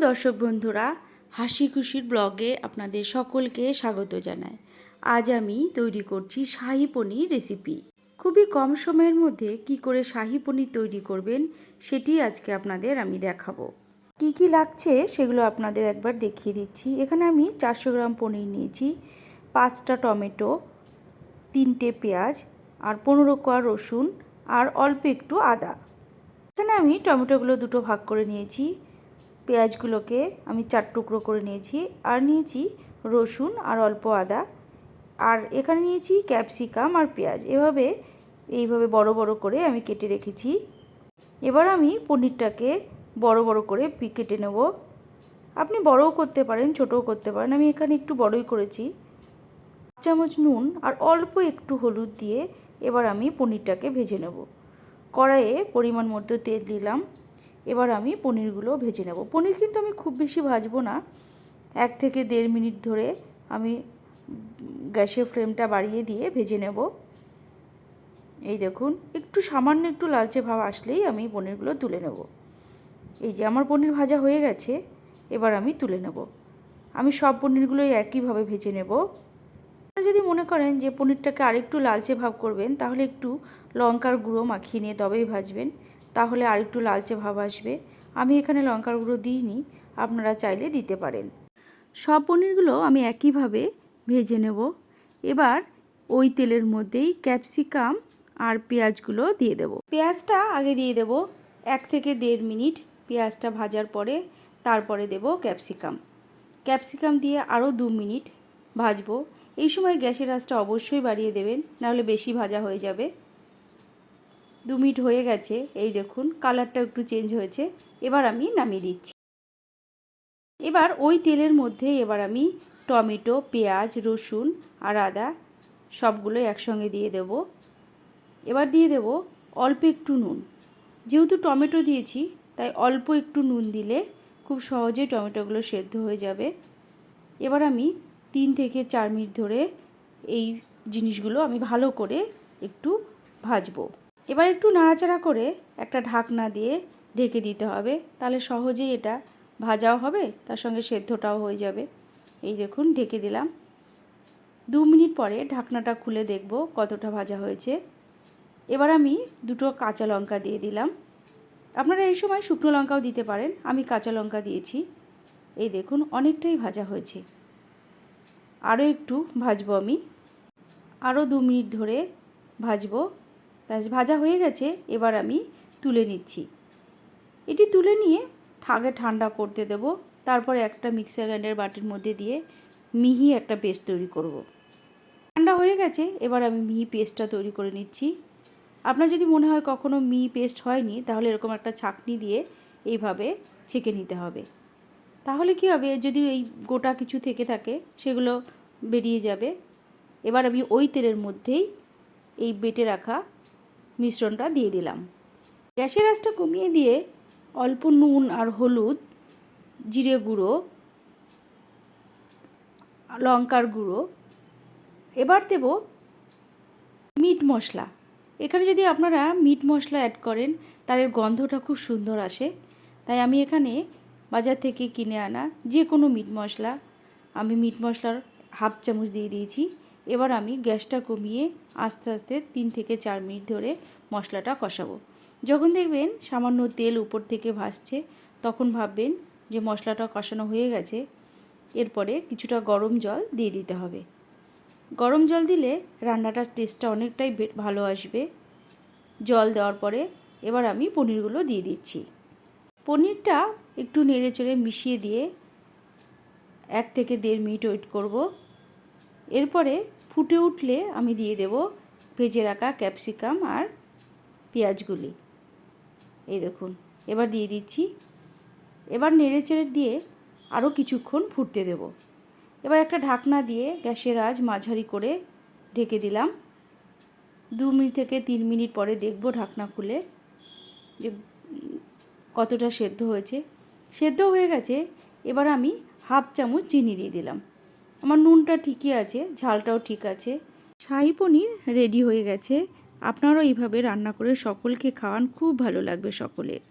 দর্শক বন্ধুরা, হাসি খুশির ব্লগে আপনাদের সকলকে স্বাগত জানাই। আজ আমি তৈরি করছি শাহী পনির রেসিপি। খুবই কম সময়ের মধ্যে কি করে শাহী পনির তৈরি করবেন সেটি আজকে আপনাদের আমি দেখাবো। কি কি লাগছে সেগুলো আপনাদের একবার দেখিয়ে দিচ্ছি। এখানে আমি 400 গ্রাম পনির নিয়েছি, 5টা টমেটো, 3টে পেঁয়াজ আর 15 কোয়া রসুন আর অল্প একটু আদা। এখানে আমি টমেটোগুলো দুটো ভাগ করে নিয়েছি, পেঁয়াজগুলোকে আমি 4 টুকরো করে নিয়েছি, আর নিয়েছি রসুন আর অল্প আদা, আর এখানে নিয়েছি ক্যাপসিকাম আর পেঁয়াজ। এইভাবে বড় বড় করে আমি কেটে রেখেছি। এবার আমি পনিরটাকে বড় বড় করে কেটে নেব। আপনি বড়ও করতে পারেন, ছোটও করতে পারেন। আমি এখানে একটু বড়ই করেছি। 1 চামচ নুন আর অল্প একটু হলুদ দিয়ে এবার আমি পনিরটাকে ভেজে নেব। কড়াইয়ে পরিমাণ মতো তেল দিলাম। এবার আমি পনিরগুলো ভেজে নেব। পনির কিন্তু আমি খুব বেশি ভাজবো না, 1 থেকে 1.5 মিনিট ধরে আমি গ্যাসের ফ্লেমটা বাড়িয়ে দিয়ে ভেজে নেব। এই দেখুন, সামান্য একটু লালচে ভাব আসলেই আমি পনিরগুলো তুলে নেব। এই যে আমার পনির ভাজা হয়ে গেছে, এবার আমি তুলে নেব। আমি সব পনিরগুলোই একইভাবে ভেজে নেব। আপনারা যদি মনে করেন যে পনিরটাকে আরেকটু লালচে ভাব করবেন, তাহলে একটু লঙ্কার গুঁড়ো মাখিয়ে নিয়ে তবেই ভাজবেন, তাহলে আরেকটু লালচে ভাব আসবে। আমি এখানে লঙ্কার গুঁড়ো দিইনি, আপনারা চাইলে দিতে পারেন। সব পনিরগুলো আমি একইভাবে ভেজে নেব। এবার ওই তেলের মধ্যেই ক্যাপসিকাম আর পেঁয়াজগুলো দিয়ে দেব। পেঁয়াজটা আগে দিয়ে দেব 1 থেকে 1.5 মিনিট। পেঁয়াজটা ভাজার পরে তারপরে দেব ক্যাপসিকাম দিয়ে আরও 2 মিনিট ভাজবো। এই সময় গ্যাসের আঁচটা অবশ্যই বাড়িয়ে দেবেন, নাহলে বেশি ভাজা হয়ে যাবে। 2 মিনিট হয়ে গেছে, এই দেখুন কালারটা একটু চেঞ্জ হয়েছে। এবার আমি নামিয়ে দিচ্ছি। এবার ওই তেলের মধ্যে আমি টমেটো, পেঁয়াজ, রসুন আর আদা সবগুলো একসঙ্গে দিয়ে দেব। এবার দিয়ে দেব অল্প একটু নুন। যেহেতু টমেটো দিয়েছি তাই অল্প একটু নুন দিলে খুব সহজেই টমেটোগুলো সেদ্ধ হয়ে যাবে। এবার আমি 3 থেকে 4 মিনিট ধরে এই জিনিসগুলো আমি ভালো করে একটু ভাজবো। এবার একটু নাড়াচাড়া করে একটা ঢাকনা দিয়ে ঢেকে দিতে হবে, তাহলে সহজেই এটা ভাজাও হবে, তার সঙ্গে সেদ্ধটাও হয়ে যাবে। এই দেখুন ঢেকে দিলাম। 2 মিনিট পরে ঢাকনাটা খুলে দেখব কতটা ভাজা হয়েছে। এবার আমি 2টো কাঁচা লঙ্কা দিয়ে দিলাম। আপনারা এই সময় শুকনো লঙ্কাও দিতে পারেন, আমি কাঁচা লঙ্কা দিয়েছি। এই দেখুন অনেকটাই ভাজা হয়েছে। আরও একটু ভাজবো আমি, আরও 2 মিনিট ধরে ভাজবো। ব্যাস ভাজা হয়ে গেছে, এবার আমি তুলে নিচ্ছি। এটি তুলে নিয়ে আগে ঠান্ডা করতে দেব, তারপরে একটা মিক্সার গ্রাইন্ডার বাটির মধ্যে দিয়ে মিহি একটা পেস্ট তৈরি করব। ঠান্ডা হয়ে গেছে, এবার আমি মিহি পেস্টটা তৈরি করে নিচ্ছি। আপনার যদি মনে হয় কখনো মিহি পেস্ট হয়নি, তাহলে এরকম একটা ছাঁকনি দিয়ে এইভাবে ছেঁকে নিতে হবে। তাহলে কী হবে, যদি এই গোটা কিছু থেকে থাকে সেগুলো বেরিয়ে যাবে। এবার আমি ওই তেলের মধ্যেই এই বেটে রাখা মিশ্রণটা দিয়ে দিলাম। গ্যাসের আঁচটা কমিয়ে দিয়ে অল্প নুন আর হলুদ, জিরে গুঁড়ো, লঙ্কার গুঁড়ো, এবার দেব মিট মশলা। এখানে যদি আপনারা মিট মশলা অ্যাড করেন তার গন্ধটা খুব সুন্দর আসে, তাই আমি এখানে বাজার থেকে কিনে আনা যে কোনো মিট মশলা, আমি মিট মশলার 1/2 চামচ দিয়ে দিয়েছি। এবার আমি গ্যাসটা কমিয়ে আস্তে আস্তে 3 থেকে 4 মিনিট ধরে মশলাটা কষাবো। যখন দেখবেন সামান্য তেল উপর থেকে ভাসছে, তখন ভাববেন যে মশলাটা কষানো হয়ে গেছে। এরপরে কিছুটা গরম জল দিয়ে দিতে হবে। গরম জল দিলে রান্নাটার টেস্টটা অনেকটাই ভালো আসবে। জল দেওয়ার পরে এবার আমি পনিরগুলো দিয়ে দিচ্ছি। পনিরটা একটু নেড়ে চেড়ে মিশিয়ে দিয়ে 1 থেকে 1.5 মিনিট ওয়েট করব। এরপরে ফুটে উঠলে আমি দিয়ে দেব ভেজে রাখা ক্যাপসিকাম আর পেঁয়াজগুলি। এই দেখুন এবার দিয়ে দিচ্ছি। এবার নেড়ে চেড়ে দিয়ে আরও কিছুক্ষণ ফুটতে দেব। এবার একটা ঢাকনা দিয়ে গ্যাসের আঁচ মাঝারি করে ঢেকে দিলাম। 2 মিনিট থেকে 3 মিনিট পরে দেখব ঢাকনা খুলে যে কতটা সেদ্ধ হয়েছে। সেদ্ধ হয়ে গেছে, এবার আমি 1/2 চামচ চিনি দিয়ে দিলাম। আমার নুনটা ঠিকই আছে, ঝালটাও ঠিক আছে। শাহী পনির রেডি হয়ে গেছে। আপনারাও এইভাবে রান্না করে সকলকে খাওয়ান, খুব ভালো লাগবে সকলের।